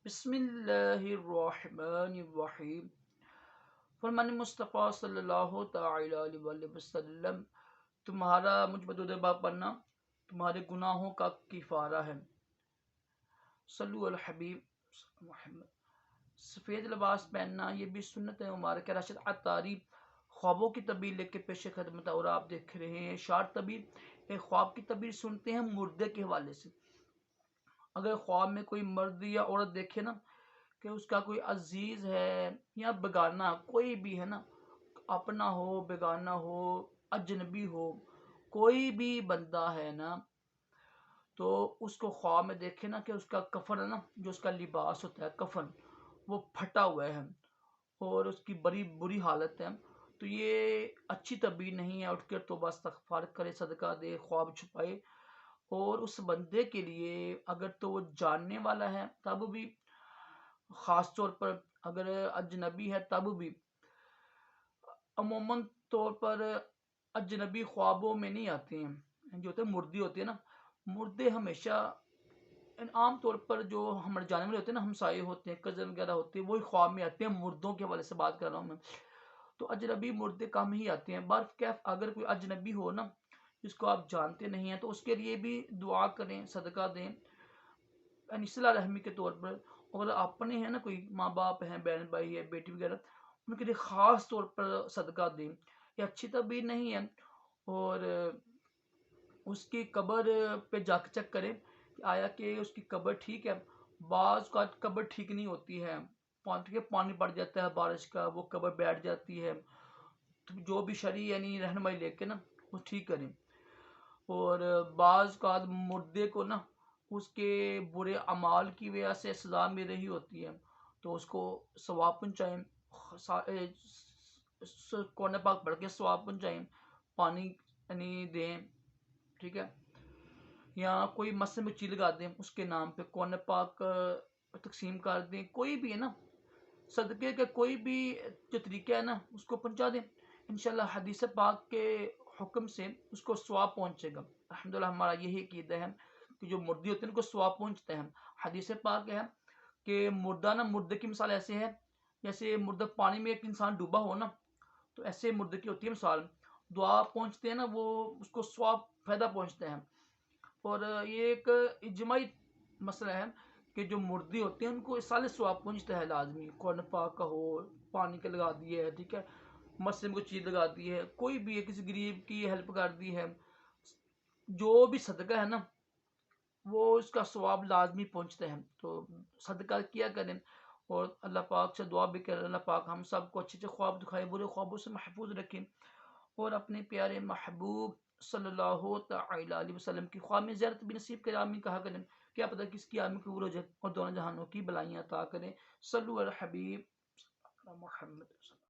بسم اللہ الرحمن الرحیم۔ فرمان مصطفیٰ صلی اللہ تعالی علیہ وسلم، تمہارا مجھ پر درود پاک پڑھنا تمہارے گناہوں کا کفارہ ہے۔ صلو علی الحبیب محمد۔ سفید لباس پہننا یہ بھی سنت ہے مبارکہ۔ راشد عطاری خوابوں کی تعبیر لے کے پیش خدمت، اور آپ دیکھ رہے ہیں اشارت تعبیر۔ ایک خواب کی تعبیر سنتے ہیں مردے کے حوالے سے۔ اگر خواب میں کوئی مرد یا عورت دیکھے نا کہ اس کا کوئی عزیز ہے یا بیگانہ کوئی بھی ہے نا، اپنا ہو بیگانہ ہو اجنبی ہو، کوئی بھی بندہ ہے نا، تو اس کو خواب میں دیکھے نا کہ اس کا کفن ہے نا، جو اس کا لباس ہوتا ہے کفن، وہ پھٹا ہوا ہے اور اس کی بڑی بری حالت ہے، تو یہ اچھی تعبیر نہیں ہے۔ اٹھ کر توبہ استغفار کرے، صدقہ دے، خواب چھپائے۔ اور اس بندے کے لیے اگر تو وہ جاننے والا ہے تب بھی، خاص طور پر اگر اجنبی ہے تب بھی، عموماً طور پر اجنبی خوابوں میں نہیں آتے ہیں، جو ہوتے ہیں مردے ہوتے ہیں نا، مردے ہمیشہ عام طور پر جو ہمارے جانے والے ہوتے ہیں نا، ہمسائے ہوتے ہیں، کزن وغیرہ ہوتے ہیں، وہی خواب میں آتے ہیں۔ مردوں کے حوالے سے بات کر رہا ہوں میں، تو اجنبی مردے کم ہی آتے ہیں۔ برکیف اگر کوئی اجنبی ہو نا جس کو آپ جانتے نہیں ہیں، تو اس کے لیے بھی دعا کریں، صدقہ دیں، یعنی صلہ رحمی کے طور پر۔ اور اپنے ہیں نا، کوئی ماں باپ ہیں، بہن بھائی ہے، بیٹی وغیرہ، ان کے لیے خاص طور پر صدقہ دیں۔ یہ اچھی تعبیر نہیں ہے۔ اور اس کی قبر پہ جا کے چیک کریں کہ آیا کہ اس کی قبر ٹھیک ہے۔ بعض کا قبر ٹھیک نہیں ہوتی ہے، پانی پڑ جاتا ہے بارش کا، وہ قبر بیٹھ جاتی ہے، تو جو بھی شرعی یعنی رہنمائی لے کے نا وہ ٹھیک کریں۔ اور بعض کا مردے کو نا اس کے برے اعمال کی وجہ سے سزا مل رہی ہوتی ہے، تو اس کو ثواب پہنچائیں، قرآن پاک پڑھ کے ثواب پہنچائیں، پانی یعنی دیں، ٹھیک ہے، یا کوئی مسجد میں چیز لگا دیں اس کے نام پہ، قرآن پاک تقسیم کر دیں، کوئی بھی ہے نا صدقے کا کوئی بھی جو طریقہ ہے نا اس کو پہنچا دیں، انشاءاللہ حدیث پاک کے حکم سے اس کو ثواب پہنچے گا۔ الحمدللہ ہمارا یہی عقیدہ ہے کہ جو مردے ہوتے ہیں ان کو ثواب پہنچتے ہیں۔ حدیث پاک ہے کہ مردہ نا، مردے کی مثال ایسے ہے جیسے مردہ پانی میں ایک انسان ڈوبا ہو نا، تو ایسے مردے کی ہوتی ہے مثال، دعا پہنچتے ہیں نا، وہ اس کو ثواب فائدہ پہنچتے ہیں۔ اور یہ ایک اجماعی مسئلہ ہے کہ جو مردے ہوتے ہیں ان کو اس سال ثواب پہنچتا ہے لازمی، قرآن پاک کا ہو، پانی کا لگا دی ہے، ٹھیک ہے، مسجد میں کوئی چیز لگا دی ہے، کوئی بھی ہے، کسی غریب کی ہیلپ کر دی ہے، جو بھی صدقہ ہے نا وہ اس کا ثواب لازمی پہنچتا ہے۔ تو صدقہ کیا کریں، اور اللہ پاک سے دعا بھی کریں، اللہ پاک ہم سب کو اچھے اچھے خواب دکھائے، برے خوابوں سے محفوظ رکھیں، اور اپنے پیارے محبوب صلی اللہ تعالی علیہ وسلم کی خواب میں زیارت بھی نصیب کرے، آمین کہا کریں۔ کیا پتہ کس کی آمین قبول ہو جائے اور دونوں جہانوں کی بلائیاں عطا کریں۔ صلو علی الحبیب محمد۔